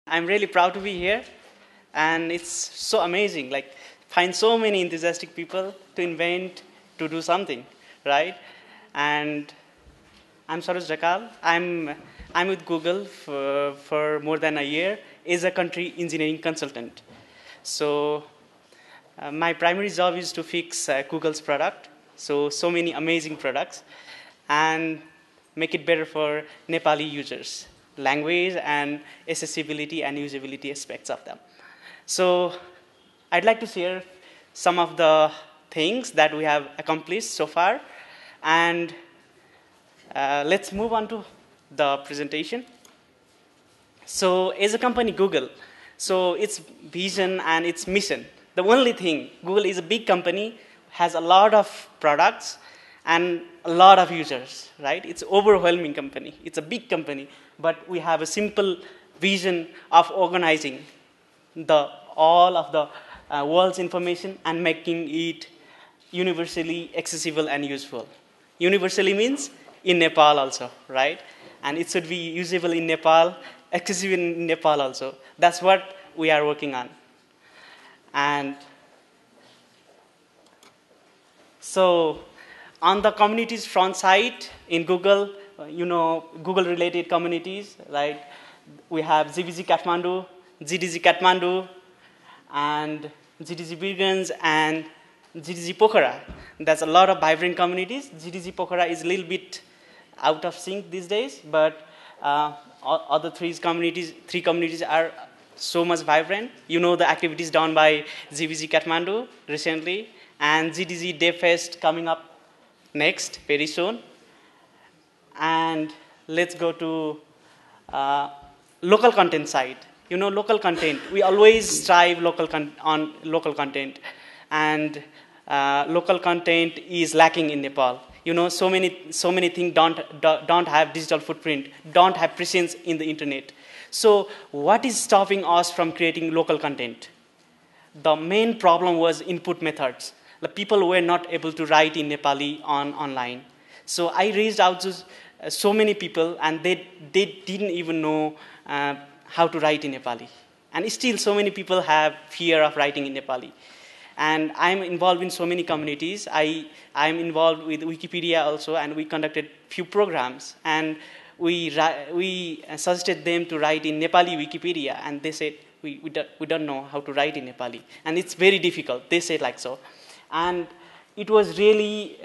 I'm really proud to be here, and it's so amazing. Like, find so many enthusiastic people to invent, to do something, right? And I'm Saroj Dhakal. I'm with Google for more than a year as a country engineering consultant. So my primary job is to fix Google's product. So many amazing products, and make it better for Nepali users, language and accessibility and usability aspects of them. So I'd like to share some of the things that we have accomplished so far, and let's move on to the presentation. So as a company, Google, so its vision and its mission, the only thing, Google is a big company, has a lot of products and a lot of users, right? It's an overwhelming company. It's a big company, but we have a simple vision of organizing all of the world's information and making it universally accessible and useful. Universally means in Nepal also, right? And it should be usable in Nepal, accessible in Nepal also. That's what we are working on. And so on the communities front side in Google, Google-related communities, right? We have GBG Kathmandu, GDG Kathmandu, and GDG Birgans, and GDG Pokhara. There's a lot of vibrant communities. GDG Pokhara is a little bit out of sync these days, but other three communities are so much vibrant. You know the activities done by GBG Kathmandu recently, and GDG Day Fest coming up next, very soon. And let's go to local content side. You know, local content. We always strive on local content, and local content is lacking in Nepal. You know, so many things don't have digital footprint, don't have presence in the internet. So what is stopping us from creating local content? The main problem was input methods. The people were not able to write in Nepali online. So I reached out to so many people, and they didn't even know how to write in Nepali. And still so many people have fear of writing in Nepali. And I'm involved in so many communities. I'm involved with Wikipedia also, and we conducted few programs. And we suggested them to write in Nepali Wikipedia, and they said, we don't know how to write in Nepali. And it's very difficult, they said like so. And it was really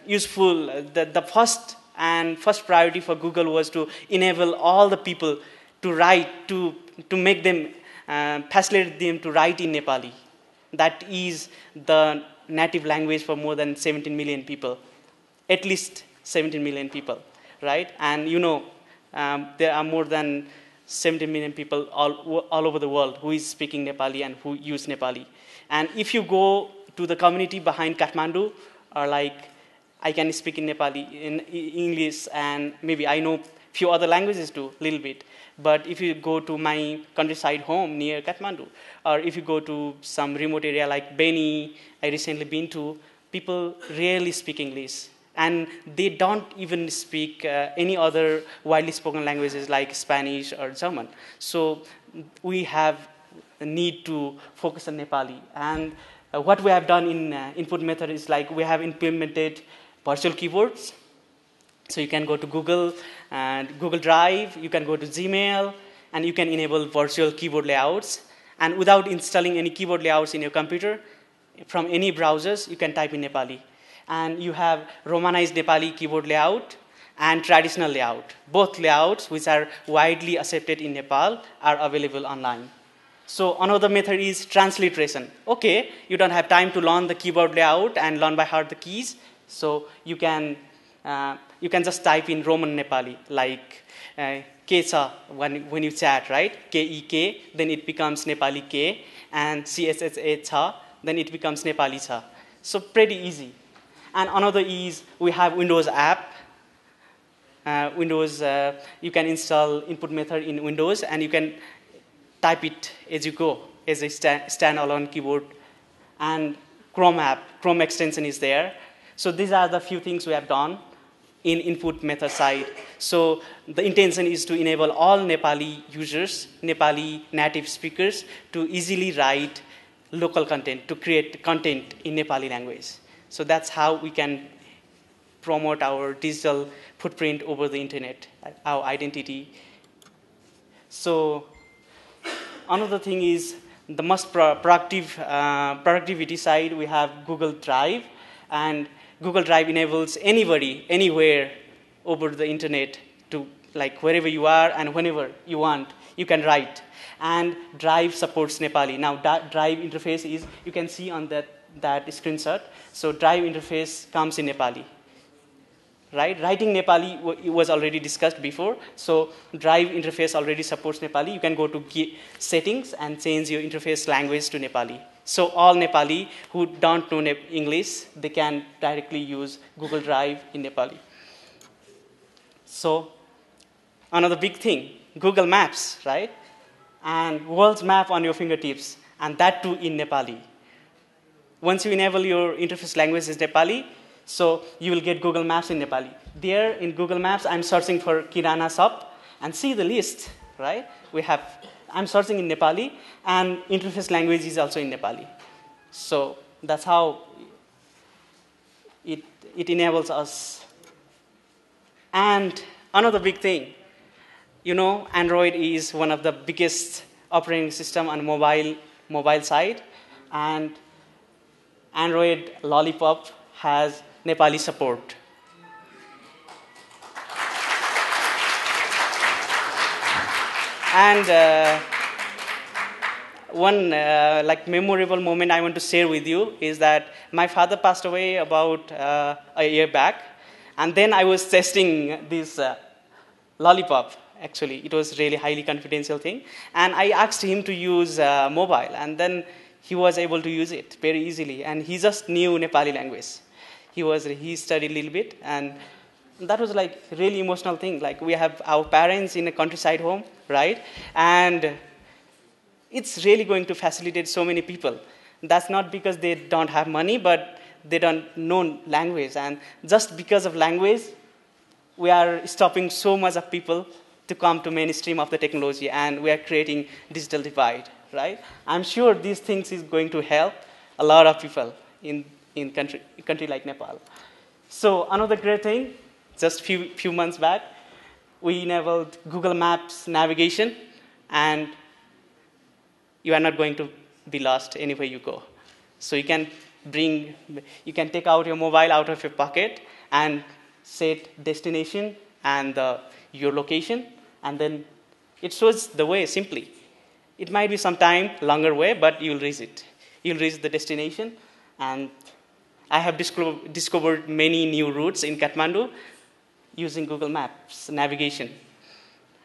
useful. The first priority for Google was to enable all the people to write, to make them, facilitate them to write in Nepali. That is the native language for more than 17 million people, at least 17 million people, right? And you know, there are more than 17 million people all over the world who is speaking Nepali and who use Nepali. And if you go to the community behind Kathmandu, or like, I can speak in Nepali, in English, and maybe I know few other languages too, a little bit. But if you go to my countryside home near Kathmandu, or if you go to some remote area like Beni, I recently been to, people rarely speak English. And they don't even speak any other widely spoken languages like Spanish or German. So we have a need to focus on Nepali. And what we have done in input method is like we have implemented virtual keyboards. So you can go to Google and Google Drive, you can go to Gmail, and you can enable virtual keyboard layouts. And without installing any keyboard layouts in your computer, from any browsers, you can type in Nepali. And you have Romanized Nepali keyboard layout and traditional layout. Both layouts, which are widely accepted in Nepal, are available online. So another method is transliteration. Okay, you don't have time to learn the keyboard layout and learn by heart the keys, so you can just type in Roman Nepali, like K cha when you chat, right? K-E-K, then it becomes Nepali K, and C-S-S-A cha, then it becomes Nepali cha. So pretty easy. And another is we have Windows app. You can install input method in Windows, and you can type it as you go, as a standalone keyboard. And Chrome app, Chrome extension is there. So these are the few things we have done. in input method side. So the intention is to enable all Nepali users, Nepali native speakers, to easily write local content, to create content in Nepali language. So that's how we can promote our digital footprint over the internet, our identity. So another thing is the most productivity side. We have Google Drive, and Google Drive enables anybody, anywhere over the internet to, like, wherever you are and whenever you want, you can write. And Drive supports Nepali. Now, Drive interface is, you can see on that screenshot. So Drive interface comes in Nepali. Right? Writing Nepali was already discussed before. So Drive interface already supports Nepali. You can go to settings and change your interface language to Nepali. So all Nepali who don't know English, they can directly use Google Drive in Nepali. So another big thing, Google Maps, right? And world's map on your fingertips, and that too in Nepali. Once you enable your interface language is Nepali, so you will get Google Maps in Nepali. There in Google Maps, I'm searching for Kirana shop, and see the list, right? I'm searching in Nepali, and interface language is also in Nepali. So that's how it enables us. And another big thing, Android is one of the biggest operating system on mobile side, and Android Lollipop has Nepali support. And one memorable moment I want to share with you is that my father passed away about a year back, and then I was testing this Lollipop. Actually, it was really highly confidential thing, and I asked him to use mobile, and then he was able to use it very easily, and he just knew Nepali language. He studied a little bit, and that was like really emotional thing. Like, we have our parents in a countryside home, right? And it's really going to facilitate so many people. That's not because they don't have money, but they don't know language. And just because of language, we are stopping so much of people to come to mainstream of the technology, and we are creating digital divide, right? I'm sure these things is going to help a lot of people in country like Nepal. So another great thing, just few months back, we enabled Google Maps navigation, and you are not going to be lost anywhere you go. So you can take out your mobile out of your pocket and set destination and your location, and then it shows the way simply. It might be some time longer way, but you'll reach it. You'll reach the destination, and I have discovered many new routes in Kathmandu using Google Maps navigation.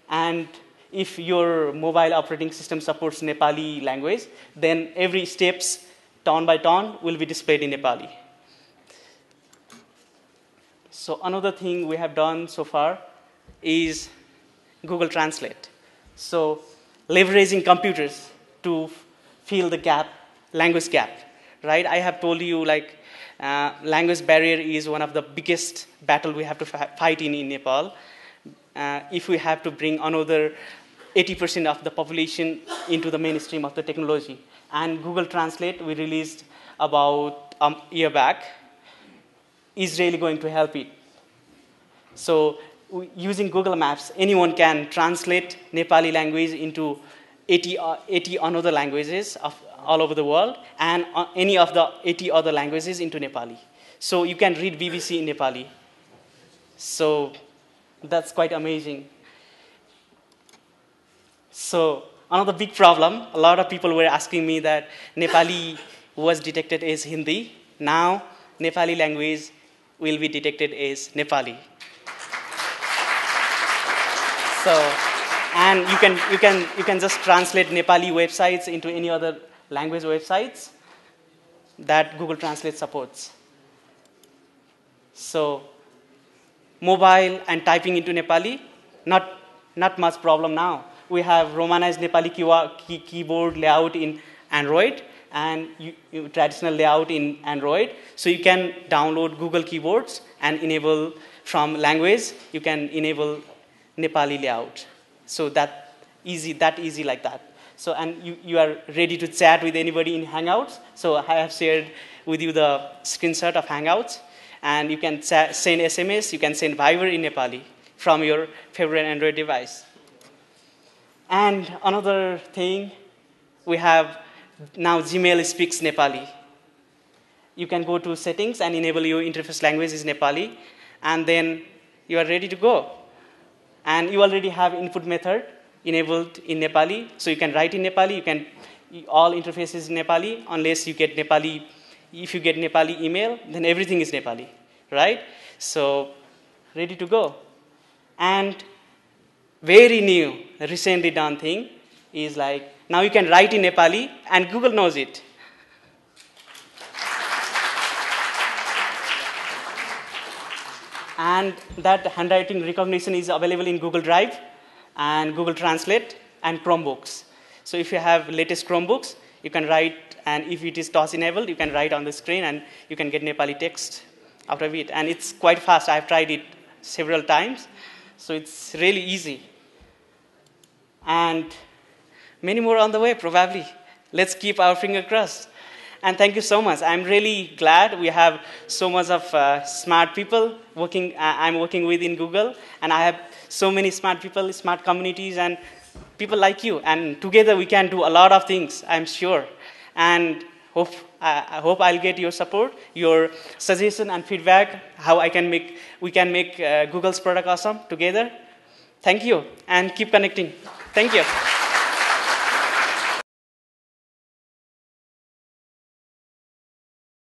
And if your mobile operating system supports Nepali language, then every steps, town by town, will be displayed in Nepali. So another thing we have done so far is Google Translate. So leveraging computers to fill the gap, language gap, right? I have told you, like, language barrier is one of the biggest battle we have to fight in Nepal. If we have to bring another 80% of the population into the mainstream of the technology. And Google Translate, we released about a year back, is really going to help it. So using Google Maps, anyone can translate Nepali language into 80 another languages all over the world, and any of the 80 other languages into Nepali. So you can read BBC in Nepali. So that's quite amazing. So another big problem, a lot of people were asking me that Nepali was detected as Hindi. Now Nepali language will be detected as Nepali. So, and you can just translate Nepali websites into any other language websites that Google Translate supports. So mobile and typing into Nepali, not much problem now. We have Romanized Nepali keyboard layout in Android, and traditional layout in Android. So you can download Google keyboards and enable from language, you can enable Nepali layout. So that easy like that. So, and you are ready to chat with anybody in Hangouts. So I have shared with you the screenshot of Hangouts. And you can send SMS, you can send Viber in Nepali from your favorite Android device. And another thing, we have now Gmail speaks Nepali. You can go to settings and enable your interface language is Nepali, and then you are ready to go. And you already have input method enabled in Nepali, so you can write in Nepali, all interfaces in Nepali, unless you get Nepali. If you get Nepali email, then everything is Nepali, right? So, ready to go. And very new, recently done thing is like, now you can write in Nepali and Google knows it. And that handwriting recognition is available in Google Drive and Google Translate and Chromebooks. So if you have latest Chromebooks, you can write, and if it is touch enabled, you can write on the screen and you can get Nepali text out of it. And it's quite fast. I've tried it several times. So it's really easy. And many more on the way, probably. Let's keep our finger crossed. And thank you so much. I'm really glad we have so much of smart people I'm working with in Google. And I have so many smart people, smart communities, and people like you. And together we can do a lot of things, I'm sure. And I hope I'll get your support, your suggestion and feedback, how we can make Google's product awesome together. Thank you, and keep connecting. Thank you.